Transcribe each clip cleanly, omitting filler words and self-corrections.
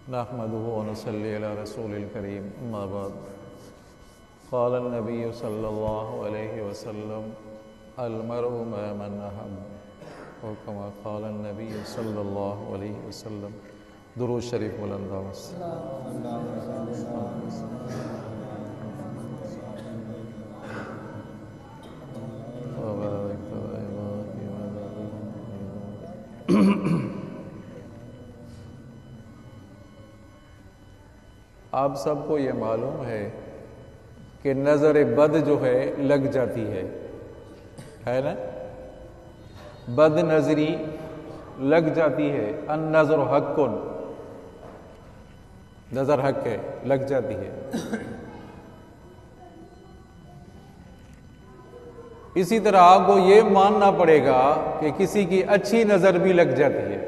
नहमदुहु व नसल्ली अला रसूलिल करीम, अम्मा बाद। क़ाल नबी सल्लल्लाहु अलैहि वसल्लम अल मरउ मा मन अहब, और कमा क़ाल नबी सल्लल्लाहु अलैहि वसल्लम। दुरूद शरीफ बुलंद आवाज़ से। आप सबको ये मालूम है कि नज़र बद जो है लग जाती है ना। बद नजरी लग जाती है। अन नज़र हक़्क़ुन, नज़र हक है, लग जाती है। इसी तरह आपको ये मानना पड़ेगा कि किसी की अच्छी नज़र भी लग जाती है।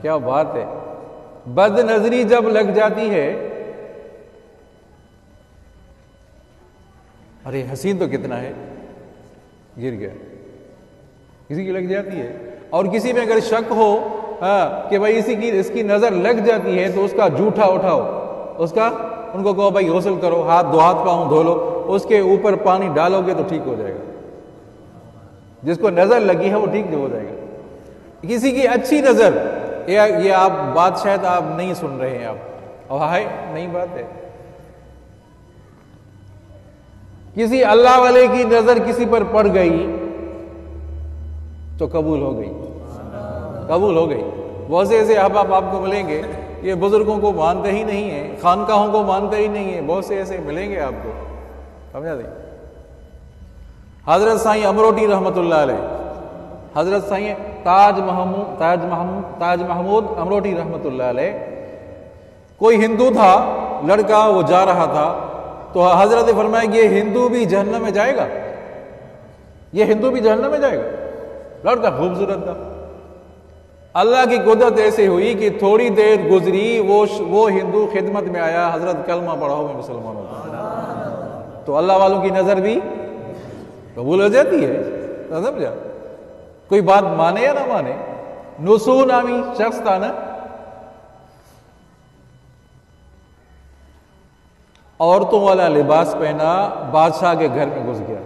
क्या बात है। बद नजरी जब लग जाती है, अरे हसीन तो कितना है, गिर गया, किसी की लग जाती है। और किसी में अगर शक हो कि भाई इसकी नजर लग जाती है, तो उसका जूठा उठाओ, उनको कहो भाई गौसल करो, हाथ पांव धो लो, उसके ऊपर पानी डालोगे तो ठीक हो जाएगा। जिसको नजर लगी है वो ठीक हो जाएगा। किसी की अच्छी नजर, ये आप बात शायद आप नहीं सुन रहे हैं, आप और हाय नई बात है। किसी अल्लाह वाले की नजर किसी पर पड़ गई तो कबूल हो गई, कबूल हो गई। बहुत से ऐसे अहबाब आपको मिलेंगे, ये बुजुर्गों को मानते ही नहीं है, खानकाहों को मानते ही नहीं है। बहुत से ऐसे मिलेंगे आपको, समझा दें। हजरत साईं अमरोटी रहमतुल्लाह अलैह, हजरत साईं ताज महमूद अमरोटी रहमतुल्लाह अलैह, कोई हिंदू था, लड़का वो जा रहा था, तो हजरत फरमाया कि ये हिंदू भी जहन्नम में जाएगा, ये हिंदू भी जहन्नम में जाएगा। लड़का खूबसूरत था। अल्लाह की कुदरत ऐसे हुई कि थोड़ी देर गुजरी, वो हिंदू खिदमत में आया, हजरत कलमा पढ़ाओ मैं मुसलमान होता। तो अल्लाह वालों की नजर भी कबूल हो जाती है, समझा। कोई बात माने या ना माने। नुसू नामी शख्स था ना, औरतों वाला लिबास पहना, बादशाह के घर में घुस गया।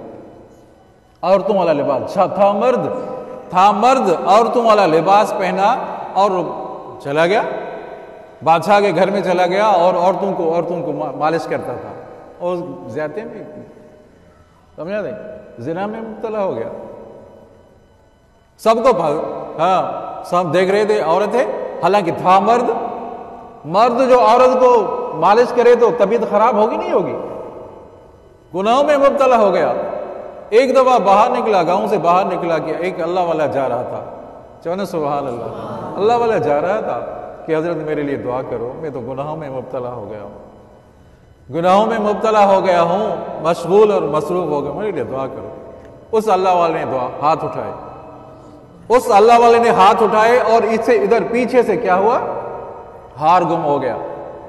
औरतों वाला लिबास था मर्द, औरतों वाला लिबास पहना और चला गया, बादशाह के घर में चला गया और औरतों को मालिश करता था और ज़्यादती में, समझा नहीं, ज़िना में मुब्तला हो गया। सबको सब देख रहे थे, औरत है, हालांकि था मर्द जो औरत को मालिश करे तो तबीयत खराब होगी नहीं होगी, गुनाहों में मुब्तला हो गया। एक दफा बाहर निकला, गांव से बाहर निकला कि एक अल्लाह वाला जा रहा था, चौने सुभान अल्लाह, अल्लाह वाला जा रहा था कि हजरत मेरे लिए दुआ करो, मैं तो गुनाहों में मुब्तला हो गया हूँ, गुनाहों में मुब्तला हो गया हूँ, मशगूल और मसरूफ हो गया, मेरे लिए दुआ करो। उस अल्लाह वाले ने हाथ उठाए, उस अल्लाह वाले ने हाथ उठाए और इससे इधर पीछे से क्या हुआ, हार गुम हो गया।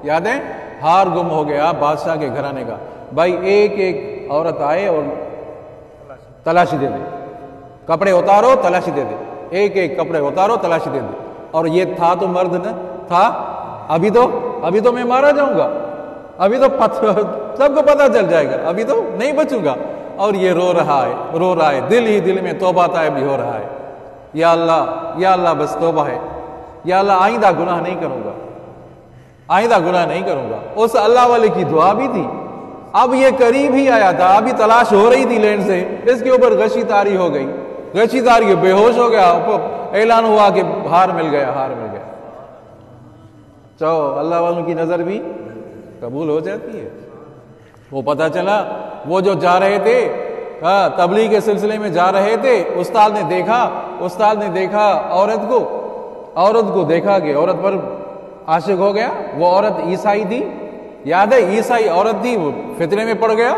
याद है, हार गुम हो गया बादशाह के घराने का। भाई एक एक औरत आए और तलाशी दे दे, कपड़े उतारो तलाशी दे दे, एक एक कपड़े उतारो तलाशी दे दे। और ये था तो मर्द न था, अभी तो मैं मारा जाऊंगा, अभी तो सबको पता चल जाएगा, अभी तो नहीं बचूंगा। और ये रो रहा है, दिल ही दिल में तौबा तायब भी हो रहा है, या अल्लाह बस तौबा है, या अल्लाह आइंदा गुनाह नहीं करूंगा, आइंदा गुनाह नहीं करूंगा। उस अल्लाह वाले की दुआ भी थी। अब ये करीब ही आया था, अभी तलाश हो रही थी लैंड से, इसके ऊपर गशी तारी हो गई, गशी तारी बेहोश हो गया, ऐलान हुआ कि हार मिल गया। चलो अल्लाह वालों की नजर भी कबूल हो जाती है। वो पता चला, वो जो जा रहे थे तबलीग के सिलसिले में जा रहे थे, उस्ताद ने देखा औरत को देखा कि औरत पर आशिक हो गया। वो औरत ईसाई थी, याद है, ईसाई औरत थी, वो फितने में पड़ गया।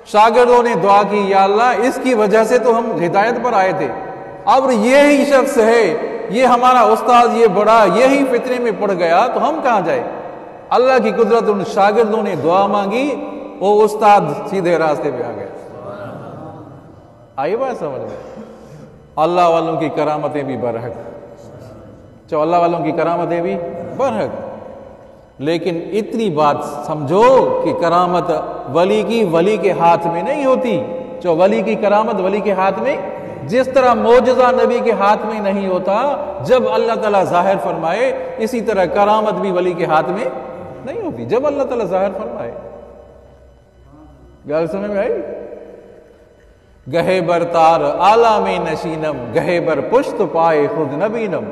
शागिर्दों ने दुआ की, या अल्लाह इसकी वजह से तो हम हिदायत पर आए थे, अब ये ही शख्स है, ये हमारा उस्ताद, ये बड़ा, यही फितने में पड़ गया तो हम कहां जाए। अल्लाह की कुदरत, उन शागिर्दों ने दुआ मांगी, वो उस्ताद सीधे रास्ते पे आ गया। आई बात समझ में। अल्लाह वालों की करामतें भी बरहक, जो अल्लाह वालों की करामतें भी बरहक। लेकिन इतनी बात समझो कि करामत वली के हाथ में नहीं होती। जो वली की करामत वली के हाथ में, जिस तरह मौजज़ा नबी के हाथ में नहीं होता जब अल्लाह ताला ज़ाहिर फरमाए, इसी तरह करामत भी वली के हाथ में नहीं होती जब अल्लाह ताला ज़ाहिर फरमाए। गल समझ में आई? गहे बर तार आला में नशीनम, गहे बर पुश्त पाए खुद नबीनम।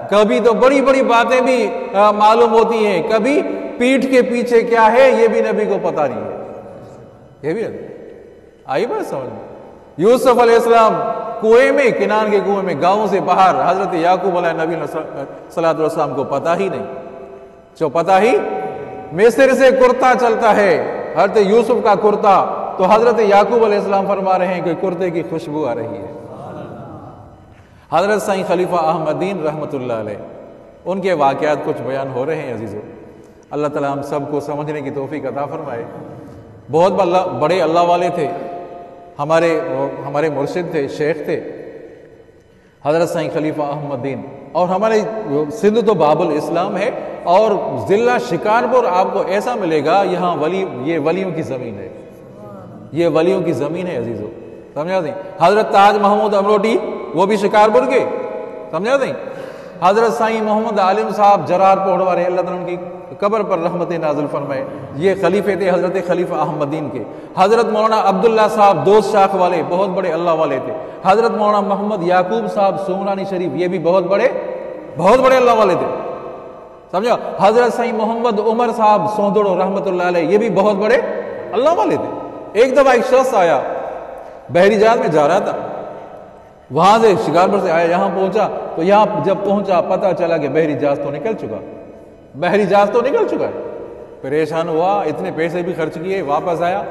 कभी तो बड़ी बड़ी बातें भी मालूम होती हैं, कभी पीठ के पीछे क्या है ये भी नबी को पता नहीं है। ये भी आई बात समझ में? यूसुफ अलैहिस्सलाम कुएं में, किनान के कुएं में, गांव से बाहर, हजरत याकूब नबी सल्लल्लाहु अलैहि वसल्लम को पता ही नहीं। जो पता ही, मिस्र से कुर्ता चलता है, हजरत यूसुफ का कुर्ता, तो हजरत याकूब अलैहिस्सलाम फरमा रहे हैं कि कुर्ते की खुशबू आ रही है। हजरत साईं खलीफा अहमदीन रहमतुल्लाह अलैह, उनके वाक़यात कुछ बयान हो रहे हैं अजीज़ों। अल्लाह ताला हम सबको समझने की तौफीक अता फरमाए। बहुत बड़े अल्लाह वाले थे, हमारे मुर्शिद थे, शेख थे हजरत साईं खलीफा अहमदीन। और हमारे सिंध तो बाबुल इस्लाम है, और ज़िला शिकारपुर आपको ऐसा मिलेगा, यहाँ ये वलियों की ज़मीन है, ये वलियों की ज़मीन है अजीज़ों। समझा नहीं? हजरत ताज महमूद अमरोटी वो भी शिकारपुर के, समझा नहीं? हजरत साईं मोहम्मद आलिम साहब जरार पोहड़वारे, अल्लाह ताला उनकी कब्र पर रहमत नाज़िल फरमाए, ये खलीफे थे हजरत खलीफा अहमदीन के। हजरत मौलाना अब्दुल्ला साहब दोस्त शाख वाले, बहुत बड़े अल्लाह वाले थे। हजरत मौलाना मोहम्मद याकूब साहब सोमरानी शरीफ, ये भी बहुत बड़े अल्लाह वाले थे, समझो। हजरत साईं मोहम्मद उमर साहब सोहदड़ो रहमतुल्लाह अलैह, ये भी बहुत बड़े अल्लाह वाले थे। एक दफा एक शख्स आया, बहरी जहाज में जा रहा था, वहां से शिकारपुर से आया, यहां पहुंचा, तो यहां जब पहुंचा पता चला कि बहरी जहाज तो निकल चुका, है। परेशान हुआ, इतने पैसे भी खर्च किए, वापस आया।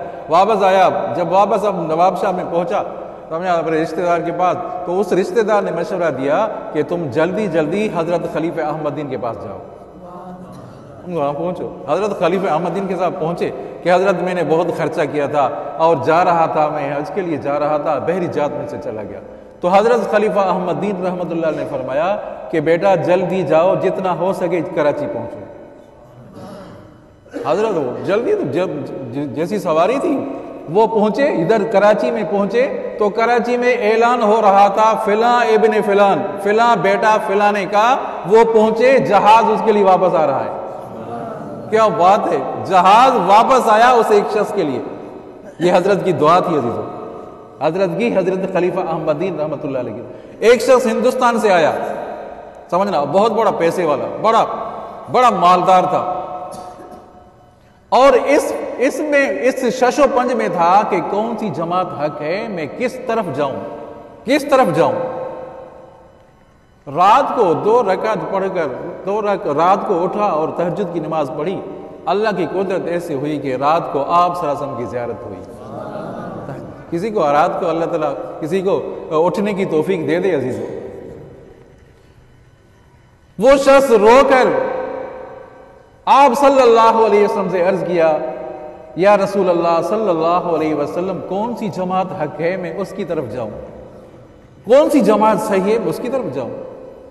जब वापस अब नवाब शाह में पहुंचा, समझा, अपने रिश्तेदार के पास, तो उस रिश्तेदार ने मशवरा दिया कि तुम जल्दी जल्दी हजरत खलीफा अहमदीन के पास जाओ, वहां पहुंचो। हजरत खलीफा अहमदीन के साथ पहुंचे कि हजरत मैंने बहुत खर्चा किया था और जा रहा था, मैं हज के लिए जा रहा था, बहरी जहाज में से चला गया। तो हजरत खलीफा अहमदीन रहमतुल्लाह ने फरमाया कि बेटा जल्दी जाओ, जितना हो सके कराची पहुंचो। हजरत जल्दी, तो जैसी सवारी थी वो पहुंचे, इधर कराची में पहुंचे, तो कराची में ऐलान हो रहा था फिला इब्ने फिलान, फिला बेटा फिलाने का वो पहुंचे, जहाज उसके लिए वापस आ रहा है। क्या बात है, जहाज वापस आया उस एक शख्स के लिए। ये हजरत की दुआ थी अजीजों, हजरत खलीफा अहमदीन रहमतुल्लाह अलैह। एक शख्स हिंदुस्तान से आया, समझना, बहुत बड़ा पैसे वाला, बड़ा मालदार था, और इस शशो पंज में था कि कौन सी जमात हक है, मैं किस तरफ जाऊं। रात को 2 रकात पढ़कर रात को उठा और तहज्जुद की नमाज पढ़ी। अल्लाह की कुदरत ऐसी हुई कि रात को आप सल्लल्लाहु अलैहि वसल्लम की ज़ियारत हुई। किसी को रात को अल्लाह ताला किसी को उठने की तौफीक दे दे अजीज़ों। वो शख्स रोकर आप सल्लल्लाहु अलैहि वसल्लम से अर्ज किया, या रसूल अल्लाह सल्लल्लाहु अलैहि वसल्लम, कौन सी जमात हक है, मैं उसकी तरफ जाऊं, कौन सी जमात सही है, उसकी तरफ जाऊं।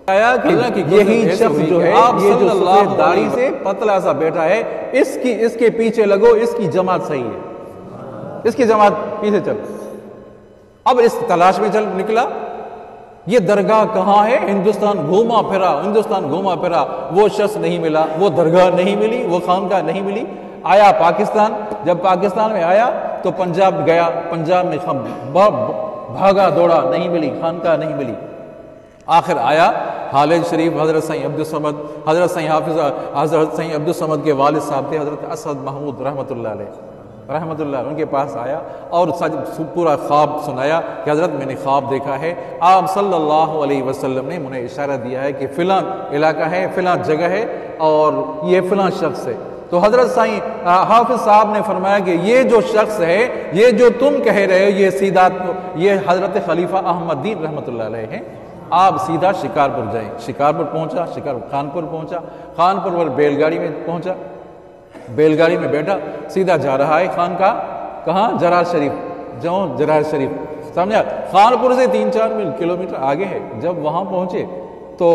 आया कि यही शख्स जो है, ये जो सफेद दाढ़ी से पतला सा बैठा है, इसके पीछे लगो, इसकी जमात सही है, इसकी जमात पीछे चल। अब इस तलाश में चल निकला, ये दरगाह कहाँ है, हिंदुस्तान घूमा फिरा, वो शख्स नहीं मिला, वो दरगाह नहीं मिली, वो खानकाह नहीं मिली। आया पाकिस्तान, जब पाकिस्तान में आया तो पंजाब गया, पंजाब में भागा दौड़ा, नहीं मिली, खानकाह नहीं मिली। आखिर आया हालेज शरीफ, हजरत साईं अब्दुल समद, हजरत साईं हाफिज, हजरत साईं अब्दुल समद के वालिद साहब थे हजरत असद महमूद रहमतुल्लाह अलैह, उनके पास आया और पूरा ख्वाब सुनाया कि हजरत मैंने ख्वाब देखा है, आप सल्लल्लाहु अलैहि वसल्लम ने मुझे इशारा दिया है कि फिलां इलाका है, फिलां जगह है और ये फिलां शख्स है। तो हजरत साईं हाफिज साहब ने फरमाया कि ये जो शख्स है, ये जो तुम कह रहे हो, ये सीधा, ये हजरत खलीफा अहमदीन रहमतुल्लाह अलैह हैं, आप सीधा शिकारपुर जाएं। शिकारपुर पहुंचा, खानपुर पहुंचा, खानपुर पर बैलगाड़ी में पहुंचा, बैलगाड़ी में बैठा, सीधा जा रहा है खानकाह, कहाँ, जरार शरीफ, समझा। खानपुर से 3-4 किलोमीटर आगे है। जब वहां पहुंचे तो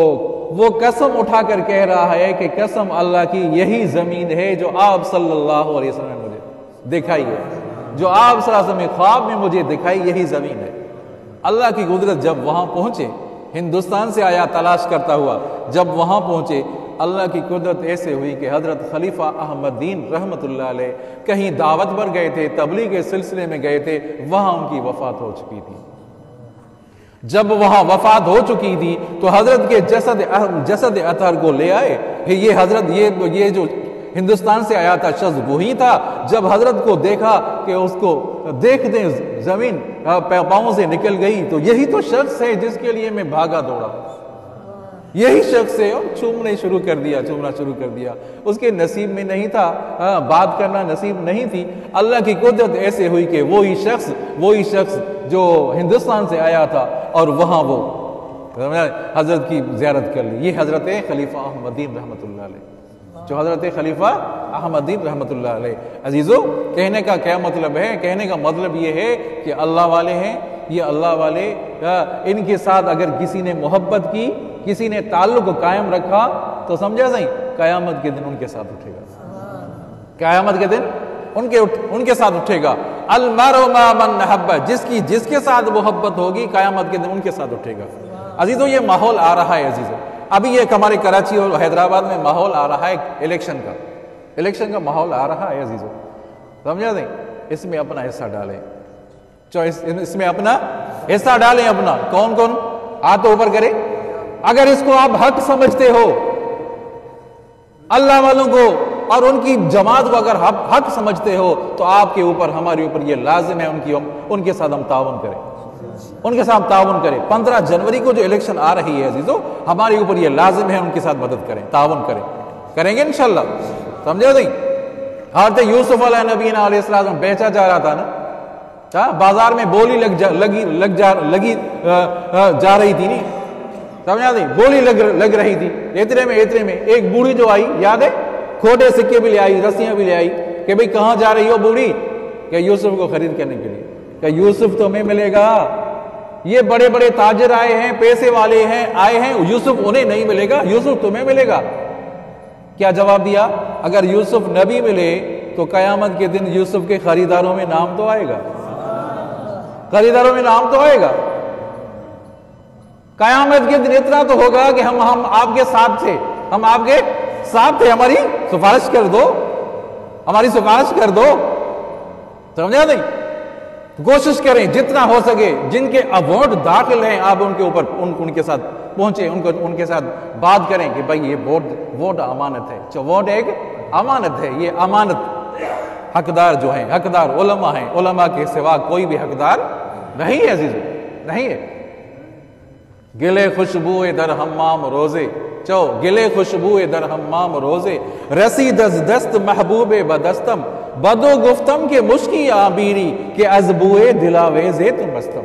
वो कसम उठाकर कह रहा है कि कसम अल्लाह की, यही जमीन है जो आप सल्लल्लाहु अलैहि वसल्लम ने मुझे दिखाई है, जो आप सल्लल्लाहु अलैहि वसल्लम ख्वाब में मुझे दिखाई, यही जमीन है। अल्लाह की कुदरत। जब वहां पहुंचे, हिंदुस्तान से आया तलाश करता हुआ, जब वहां पहुंचे अल्लाह की कुदरत ऐसे हुई कि हजरत खलीफा अहमदीन रहमतुल्लाह अलैह कहीं दावत पर गए थे, तबलीग के सिलसिले में गए थे, वहां उनकी वफात हो चुकी थी। जब वहां वफात हो चुकी थी तो हजरत के जसद अतहर को ले आए। ये हजरत ये जो हिंदुस्तान से आया था शख्स वही था। जब हजरत को देखा कि उसको देखते जमीन पांव से निकल गई, तो यही तो शख्स है जिसके लिए मैं भागा दौड़ा, यही शख्स है। और चूमना शुरू कर दिया। उसके नसीब में नहीं था, बात करना नसीब नहीं थी। अल्लाह की कुदरत ऐसे हुई कि वही शख्स जो हिंदुस्तान से आया था और वहां वो हजरत की ज़ियारत कर ली। ये हजरत खलीफा अहमदीन रहमतुल्लाह अलैह, जो हजरत खलीफा अहमदीन रहमतुल्लाह अलैह। अजीजों, कहने का क्या मतलब है? कहने का मतलब ये है कि अल्लाह वाले हैं, ये अल्लाह वाले, इनके साथ अगर किसी ने मोहब्बत की, किसी ने ताल्लुक कायम रखा, तो समझा सही, कयामत के दिन उनके साथ उठेगा। कयामत के दिन उनके साथ उठेगा। अलमरउ मा मन अहब्बा, जिसके साथ मोहब्बत होगी, कयामत के दिन उनके साथ उठेगा। अजीजों, ये माहौल आ रहा है। अजीजों, अभी ये हमारे कराची और हैदराबाद में माहौल आ रहा है इलेक्शन का माहौल आ रहा है। अजीजों, समझा नहीं? इसमें अपना हिस्सा डालें, इसमें अपना हिस्सा डालें। अपना कौन हाथ ऊपर करे। अगर इसको आप हक समझते हो, अल्लाह वालों को और उनकी जमात को अगर हक समझते हो, तो आपके ऊपर, हमारे ऊपर ये लाजिम है उनके साथ हम ताउन करें। 15 जनवरी को जो इलेक्शन आ रही है अजीजों, हमारे ऊपर ये लाजिम है उनके साथ मदद करें, ताउन करेंगे इंशाल्लाह। समझे नहीं? हज़रत यूसुफ अलैहिस्सलाम अलैहिस्सलाम बेचा जा रहा था ना, बाजार में बोली लग जा रही थी, नहीं समझा नहीं? बोली लग रही थी। इतने में एक बूढ़ी जो आई, याद है, खोटे सिक्के भी ले आई, रस्सियां भी ले आई कि भाई कहां जा रही हो बूढ़ी? कि यूसुफ को खरीद करने के लिए। कि यूसुफ तुम्हें मिलेगा, ये बड़े बड़े ताजिर आए हैं, पैसे वाले हैं, आए हैं, यूसुफ उन्हें नहीं मिलेगा, यूसुफ तुम्हें मिलेगा। क्या जवाब दिया? अगर यूसुफ नबी मिले तो कयामत के दिन यूसुफ के खरीदारों में नाम तो आएगा, कयामत के दिन इतना तो होगा कि हम आपके साथ थे, हमारी सिफारिश कर दो। समझा नहीं? कोशिश करें जितना हो सके, जिनके अवार्ड दाखिल हैं, आप उनके ऊपर उनके साथ पहुंचे, उनके साथ बात करें कि भाई ये वोट अमानत है। वोट एक अमानत है। ये अमानत हकदार जो हैं, हकदार उलमा हैं, उलमा के सिवा कोई भी हकदार नहीं है अजीज, नहीं है। गिले खुशबुए दर हम्माम रोजे, गिले खुशबुए दर हम्माम रोजे, रसी दस्त महबूबे बदस्तम, बदो गुफ्तम के मुश्की आबीरी के अजबुए दिलावेजे तुम मस्तम।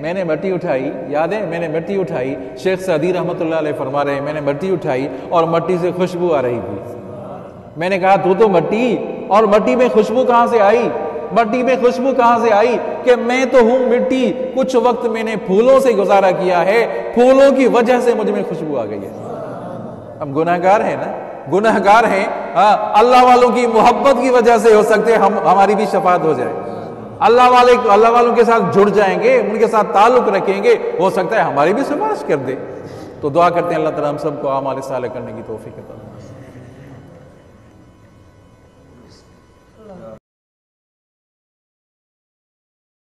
मैंने मट्टी उठाई, याद है, मैंने मट्टी उठाई, शेख सदी रहमतुल्लाह अलैह फरमा रहे हैं, मैंने मट्टी उठाई और मट्टी से खुशबू आ रही थी। मैंने कहा तू तो मट्टी, और मट्टी में खुशबू कहां से आई? कि मैं तो हूं मिट्टी, कुछ वक्त मैंने फूलों से गुजारा किया है, फूलों की वजह से मुझ में खुशबू आ गई है। हम गुनाहगार हैं ना, गुनाहगार हैं। अल्लाह वालों की मोहब्बत की वजह से हो सकते हैं हमारी भी शफाअत हो जाए। अल्लाह वालों के साथ जुड़ जाएंगे, उनके साथ ताल्लुक रखेंगे, हो सकता है हमारी भी सिफारिश कर दे। तो दुआ करते हैं अल्लाह ताला हम सबको आमाल साले करने की तौफीक अता फरमाए।